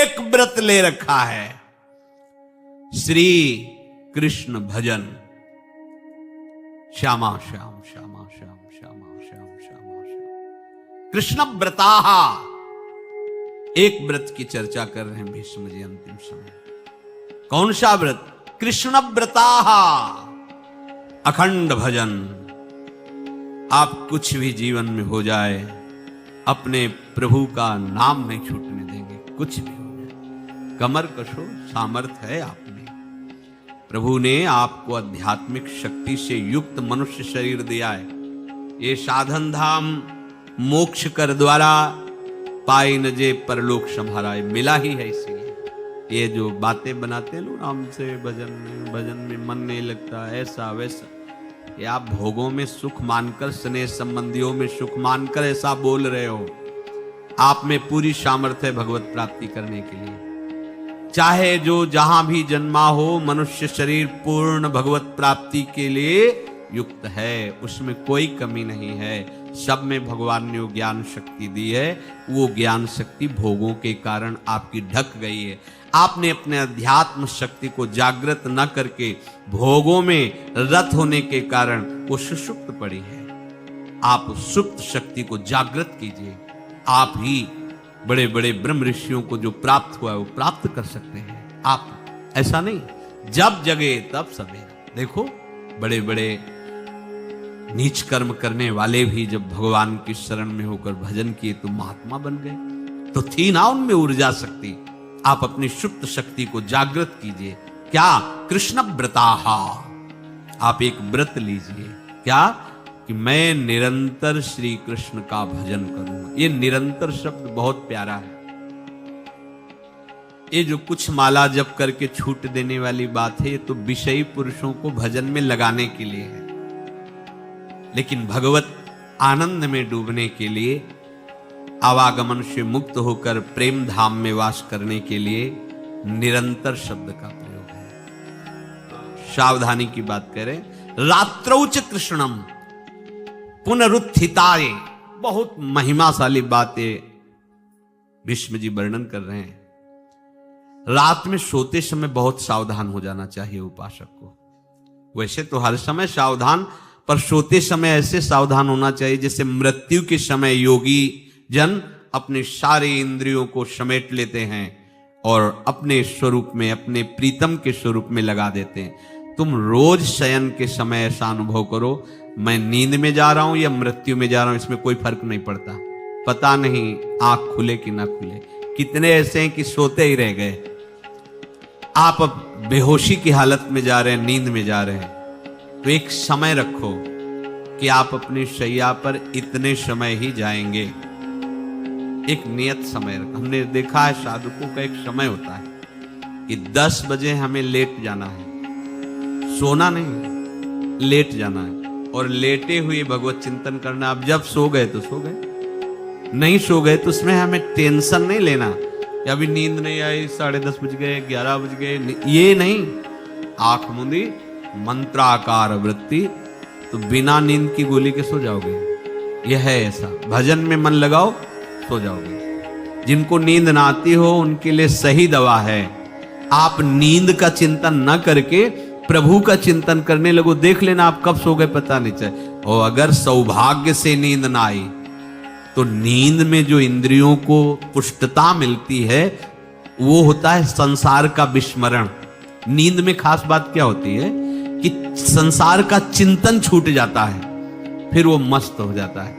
एक व्रत ले रखा है, श्री कृष्ण भजन। श्यामा श्याम श्यामा श्याम श्यामा श्याम श्यामा श्याम कृष्ण व्रताः। एक व्रत की चर्चा कर रहे हैं भीष्म जी अंतिम समय। कौन सा व्रत? कृष्ण व्रताः, अखंड भजन। आप कुछ भी जीवन में हो जाए, अपने प्रभु का नाम नहीं छूटने देंगे, कुछ भी हो जाए। कमर कशो, सामर्थ्य है आप में। प्रभु ने आपको आध्यात्मिक शक्ति से युक्त मनुष्य शरीर दिया है। ये साधन धाम मोक्ष कर द्वारा पाई न जे परलोक संभारा, मिला ही है। इसीलिए ये जो बातें बनाते लो राम से भजन में मन नहीं लगता, ऐसा वैसा, ये आप भोगों में सुख मानकर, स्नेह संबंधियों में सुख मानकर ऐसा बोल रहे हो। आप में पूरी सामर्थ्य है भगवत प्राप्ति करने के लिए। चाहे जो जहां भी जन्मा हो, मनुष्य शरीर पूर्ण भगवत प्राप्ति के लिए युक्त है, उसमें कोई कमी नहीं है। सब में भगवान ने ज्ञान शक्ति दी है। वो ज्ञान शक्ति भोगों के कारण आपकी ढक गई है। आपने अपने अध्यात्म शक्ति को जागृत न करके भोगों में रत होने के कारण वो सुषुप्त पड़ी है। आप सुप्त शक्ति को जागृत कीजिए। आप ही बड़े बड़े ब्रह्म ऋषियों को जो प्राप्त हुआ है वो प्राप्त कर सकते हैं। आप ऐसा नहीं, जब जगे तब सवेरा। देखो बड़े बड़े नीच कर्म करने वाले भी जब भगवान की शरण में होकर भजन किए तो महात्मा बन गए। तो थी ना उनमें ऊर्जा शक्ति। आप अपनी सुप्त शक्ति को जागृत कीजिए। क्या? कृष्ण व्रताः। आप एक व्रत लीजिए। क्या? कि मैं निरंतर श्री कृष्ण का भजन करूंगा। ये निरंतर शब्द बहुत प्यारा है। ये जो कुछ माला जप करके छूट देने वाली बात है, ये तो विषयी पुरुषों को भजन में लगाने के लिए है। लेकिन भगवत आनंद में डूबने के लिए, आवागमन से मुक्त होकर प्रेम धाम में वास करने के लिए निरंतर शब्द का प्रयोग है। सावधानी की बात करें। रात्रौच कृष्णम पुनरुत्थिताय। बहुत महिमाशाली बातें भीष्म जी वर्णन कर रहे हैं। रात में सोते समय बहुत सावधान हो जाना चाहिए उपासक को। वैसे तो हर समय सावधान, पर सोते समय ऐसे सावधान होना चाहिए जैसे मृत्यु के समय योगी जन अपने सारे इंद्रियों को समेट लेते हैं और अपने स्वरूप में, अपने प्रीतम के स्वरूप में लगा देते हैं। तुम रोज शयन के समय ऐसा अनुभव करो, मैं नींद में जा रहा हूं या मृत्यु में जा रहा हूं, इसमें कोई फर्क नहीं पड़ता। पता नहीं आंख खुले कि ना खुले। कितने ऐसे हैं कि सोते ही रह गए। आप अब बेहोशी की हालत में जा रहे हैं, नींद में जा रहे हैं, तो एक समय रखो कि आप अपनी शैया पर इतने समय ही जाएंगे। एक नियत समय रखो। हमने देखा है साधुकों का एक समय होता है कि 10 बजे हमें लेट जाना है, सोना नहीं, लेट जाना है। और लेटे हुए भगवत चिंतन करना। अब जब सो गए तो सो गए, नहीं सो गए तो उसमें हमें टेंशन नहीं लेना कि अभी नींद नहीं आई, 10:30 बज गए, 11 बज गए, ये नहीं। आंख मूंदी, मंत्राकार वृत्ति, तो बिना नींद की गोली के सो जाओगे। यह है ऐसा। भजन में मन लगाओ, सो जाओगे। जिनको नींद ना आती हो उनके लिए सही दवा है, आप नींद का चिंतन न करके प्रभु का चिंतन करने लगो। देख लेना आप कब सो गए पता नहीं चले। और अगर सौभाग्य से नींद ना आई तो नींद में जो इंद्रियों को पुष्टता मिलती है वो होता है संसार का विस्मरण। नींद में खास बात क्या होती है कि संसार का चिंतन छूट जाता है, फिर वो मस्त हो जाता है।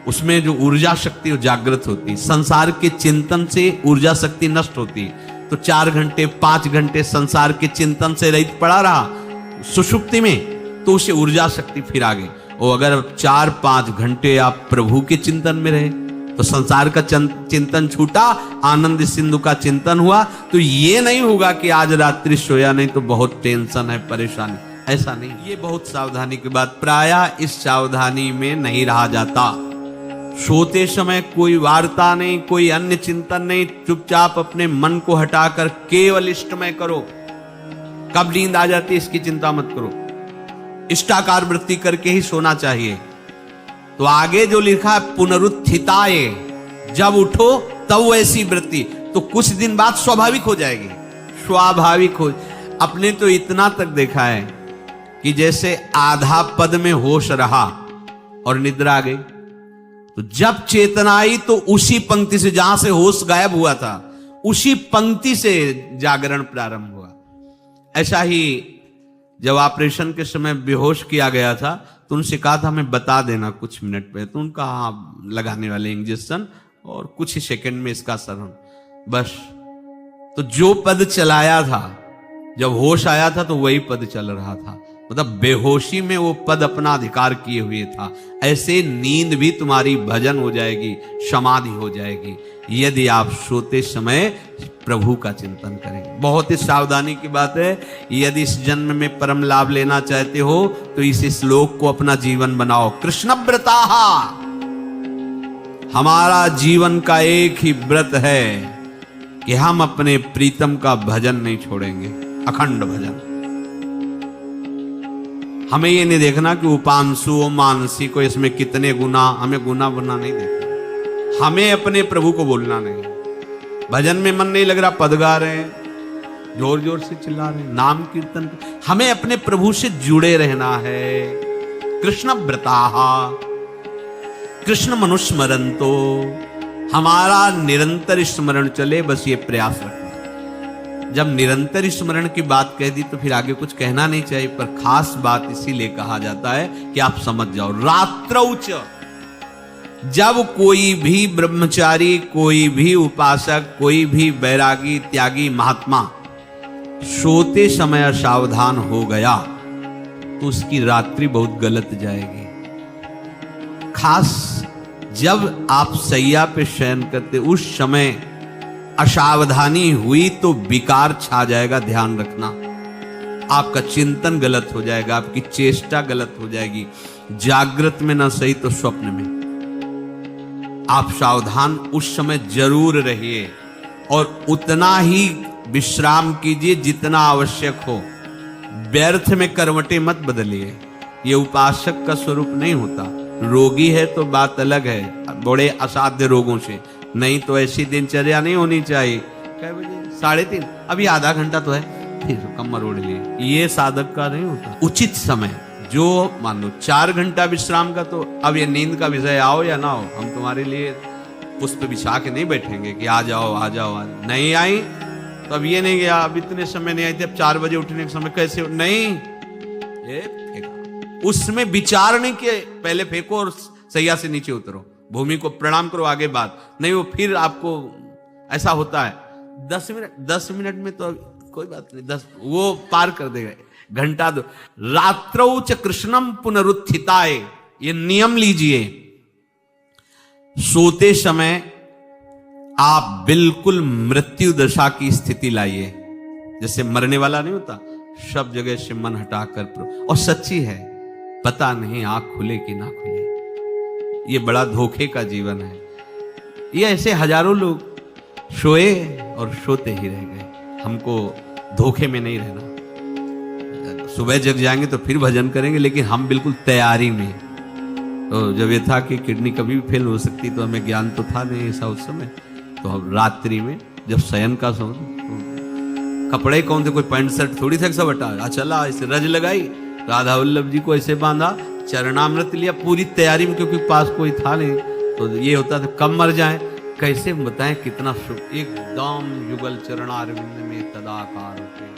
उसमें जो ऊर्जा शक्ति वो जागृत होती। संसार के चिंतन से ऊर्जा शक्ति नष्ट होती, तो 4 घंटे 5 घंटे संसार के चिंतन से रहित पड़ा रहा सुषुप्ति में, तो उसे ऊर्जा शक्ति फिर आ गई। और अगर 4-5 घंटे आप प्रभु के चिंतन में रहे तो संसार का चिंतन छूटा, आनंद सिंधु का चिंतन हुआ। तो ये नहीं होगा कि आज रात्रि सोया नहीं तो बहुत टेंशन है, परेशानी, ऐसा नहीं। ये बहुत सावधानी की बात। प्रायः इस सावधानी में नहीं रहा जाता। सोते समय कोई वार्ता नहीं, कोई अन्य चिंतन नहीं, चुपचाप अपने मन को हटाकर केवल इष्टमय करो। कब नींद आ जाती है इसकी चिंता मत करो, इष्टाकार वृत्ति करके ही सोना चाहिए। तो आगे जो लिखा है पुनरुत्थिताय, जब उठो तब वैसी वृत्ति। तो कुछ दिन बाद स्वाभाविक हो जाएगी, स्वाभाविक हो। अपने तो इतना तक देखा है कि जैसे आधा पद में होश रहा और निद्रा आ गई, तो जब चेतना आई तो उसी पंक्ति से, जहां से होश गायब हुआ था, उसी पंक्ति से जागरण प्रारंभ हुआ। ऐसा ही जब ऑपरेशन के समय बेहोश किया गया था तो उनसे कहा था हमें बता देना कुछ मिनट पे, तो उनका हाँ लगाने वाले इंजेक्शन और कुछ ही सेकंड में इसका असर, बस। तो जो पद चलाया था, जब होश आया था तो वही पद चल रहा था, मतलब बेहोशी में वो पद अपना अधिकार किए हुए था। ऐसे नींद भी तुम्हारी भजन हो जाएगी, समाधि हो जाएगी, यदि आप सोते समय प्रभु का चिंतन करें। बहुत ही सावधानी की बात है। यदि इस जन्म में परम लाभ लेना चाहते हो तो इस श्लोक को अपना जीवन बनाओ। कृष्ण व्रताहा, हमारा जीवन का एक ही व्रत है कि हम अपने प्रीतम का भजन नहीं छोड़ेंगे, अखंड भजन। हमें ये नहीं देखना कि उपांशु मानसी को इसमें कितने गुना, हमें गुना बना नहीं देखना। हमें अपने प्रभु को बोलना नहीं। भजन में मन नहीं लग रहा, पद गा रहे हैं, जोर जोर से चिल्ला रहे हैं, नाम कीर्तन, हमें अपने प्रभु से जुड़े रहना है। कृष्ण व्रताहा, कृष्ण मनुस्मरंतो, हमारा निरंतर स्मरण चले, बस ये प्रयास रखना। जब निरंतर स्मरण की बात कह दी तो फिर आगे कुछ कहना नहीं चाहिए, पर खास बात इसीलिए कहा जाता है कि आप समझ जाओ। रात्रौच, जब कोई भी ब्रह्मचारी, कोई भी उपासक, कोई भी बैरागी, त्यागी, महात्मा सोते समय असावधान हो गया तो उसकी रात्रि बहुत गलत जाएगी। खास जब आप सैया पे शयन करते उस समय असावधानी हुई तो विकार छा जाएगा, ध्यान रखना। आपका चिंतन गलत हो जाएगा, आपकी चेष्टा गलत हो जाएगी। जागृत में ना सही तो स्वप्न में आप सावधान उस समय जरूर रहिए और उतना ही विश्राम कीजिए जितना आवश्यक हो। व्यर्थ में करवटें मत बदलिए, ये उपासक का स्वरूप नहीं होता। रोगी है तो बात अलग है, बड़े असाध्य रोगों से, नहीं तो ऐसी दिनचर्या नहीं होनी चाहिए। क्या बजे? 3:30, अभी आधा घंटा तो है, फिर कमर ओढ़ लिए, ये साधक का नहीं होता। उचित समय, जो मान लो 4 घंटा विश्राम का, तो अब ये नींद का विषय आओ या ना हो, हम तुम्हारे लिए पुष्प बिछा के नहीं बैठेंगे कि आ जाओ आ जाओ, आ जाओ। नहीं आई तो अब ये नहीं गया, अब इतने समय नहीं आई थी, अब 4 बजे उठने के समय कैसे नहीं, ये फेंका। उसमें विचार नहीं किए, पहले फेंको और सैया से नीचे उतरो, भूमि को प्रणाम करो, आगे बात नहीं। वो फिर आपको ऐसा होता है 10 मिनट में तो कोई बात नहीं, 10 वो पार कर देगा, घंटा दो। रात्रौ च कृष्णम पुनरुत्थिताय, ये नियम लीजिए। सोते समय आप बिल्कुल मृत्यु दशा की स्थिति लाइए, जैसे मरने वाला नहीं होता, सब जगह से मन हटाकर। और सच्ची है, पता नहीं आंख खुले कि ना खुले, ये बड़ा धोखे का जीवन है। ये ऐसे हजारों लोग सोए और सोते ही रह गए। हमको धोखे में नहीं रहना। सुबह जग जाएंगे तो फिर भजन करेंगे, लेकिन हम बिल्कुल तैयारी में। तो जब ये था कि किडनी कभी भी फेल हो सकती, तो हमें ज्ञान तो था नहीं ऐसा उस समय, तो हम रात्रि में जब शयन का समय, तो कपड़े कौन थे, कोई पैंट शर्ट थोड़ी था, सब हटा चला, ऐसे रज लगाई, राधा वल्लभ जी को ऐसे बांधा, चरणामृत लिया, पूरी तैयारी में, क्योंकि पास कोई था नहीं। तो ये होता था कब मर जाए, कैसे बताएं कितना सुख, एकदम युगल चरणारविंद में तदाकार होते।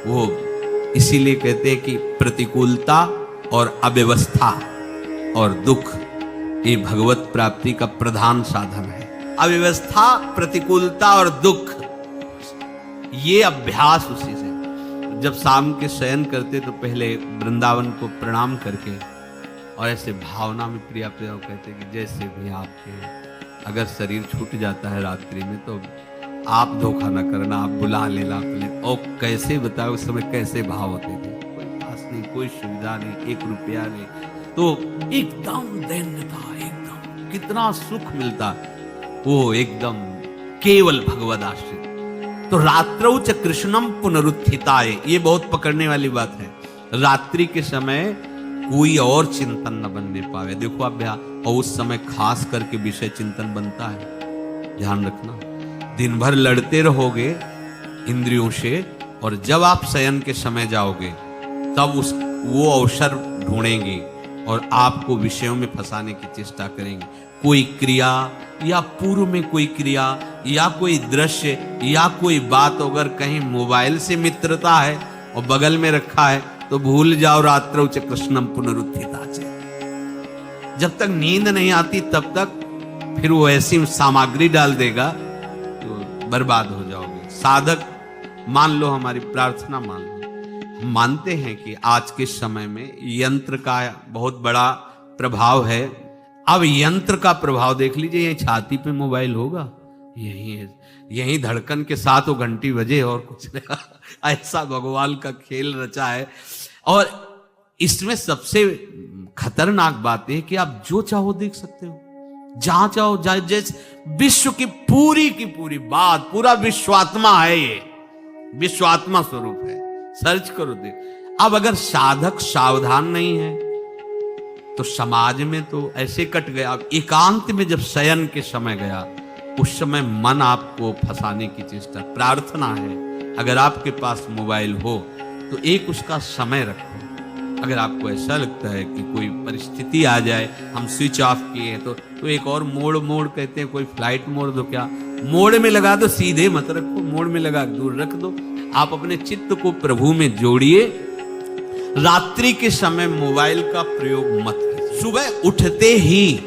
वो इसीलिए कहते हैं कि प्रतिकूलता और अव्यवस्था और दुख ये भगवत प्राप्ति का प्रधान साधन है। अव्यवस्था, प्रतिकूलता और दुख, ये अभ्यास उसी से। जब शाम के शयन करते तो पहले वृंदावन को प्रणाम करके और ऐसे भावना में प्रिया प्रिया कहते कि जैसे भी आपके अगर शरीर छूट जाता है रात्रि में तो आप धोखा ना करना, आप बुला लेना अपने। और कैसे बताओ उस समय कैसे भाव होते थे, कोई पास नहीं, कोई सुविधा नहीं, 1 रुपया नहीं, तो एकदम दैन्य था, एकदम कितना सुख मिलता, वो एकदम केवल भगवद आश्रित। तो रात्रौ च कृष्णम पुनरुत्थिताय, ये बहुत पकड़ने वाली बात है। रात्रि के समय कोई और चिंतन न बनने पावे। देखो अभ्यास, और उस समय खास करके विषय चिंतन बनता है। ध्यान रखना, दिन भर लड़ते रहोगे इंद्रियों से, और जब आप शयन के समय जाओगे तब वो अवसर ढूंढेंगे और आपको विषयों में फंसाने की चेष्टा करेंगे। कोई क्रिया या पूर्व में कोई क्रिया या कोई दृश्य या कोई बात, अगर कहीं मोबाइल से मित्रता है और बगल में रखा है तो भूल जाओ, रात्रौ च कृष्णम पुनरुत्थिता च। जब तक नींद नहीं आती तब तक फिर वो ऐसी सामग्री डाल देगा तो बर्बाद हो जाओगे। साधक मान लो, हमारी प्रार्थना मान लो, हम मानते हैं कि आज के समय में यंत्र का बहुत बड़ा प्रभाव है। अब यंत्र का प्रभाव देख लीजिए, यही छाती पे मोबाइल होगा, यही धड़कन के साथ वो घंटी बजे और कुछ नहीं। ऐसा भगवान का खेल रचा है। और इसमें सबसे खतरनाक बात है कि आप जो चाहो देख सकते हो, जहां चाहो, जैसे विश्व की पूरी बात, पूरा विश्वात्मा है, ये विश्वात्मा स्वरूप है, सर्च करो देख। अब अगर साधक सावधान नहीं है तो समाज में तो ऐसे कट गया। अब एकांत में जब शयन के समय गया, उस समय मन आपको फंसाने की चेष्टा। प्रार्थना है, अगर आपके पास मोबाइल हो तो एक उसका समय रखो। अगर आपको ऐसा लगता है कि कोई परिस्थिति आ जाए, हम स्विच ऑफ किए हैं, तो एक और मोड कहते हैं, कोई फ्लाइट मोड दो, क्या मोड में लगा दो, सीधे मत रखो, मोड में लगा दूर रख दो। आप अपने चित्त को प्रभु में जोड़िए। रात्रि के समय मोबाइल का प्रयोग मत कीजिए। सुबह उठते ही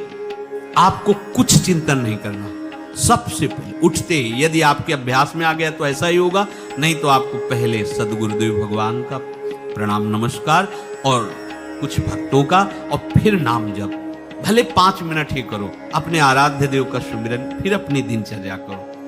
आपको कुछ चिंतन नहीं करना। सबसे पहले उठते ही, यदि आपके अभ्यास में आ गया तो ऐसा ही होगा, नहीं तो आपको पहले सदगुरुदेव भगवान का प्रणाम नमस्कार और कुछ भक्तों का, और फिर नाम जप। भले 5 मिनट ही करो, अपने आराध्य देव का सुमिरन, फिर अपनी दिनचर्या करो।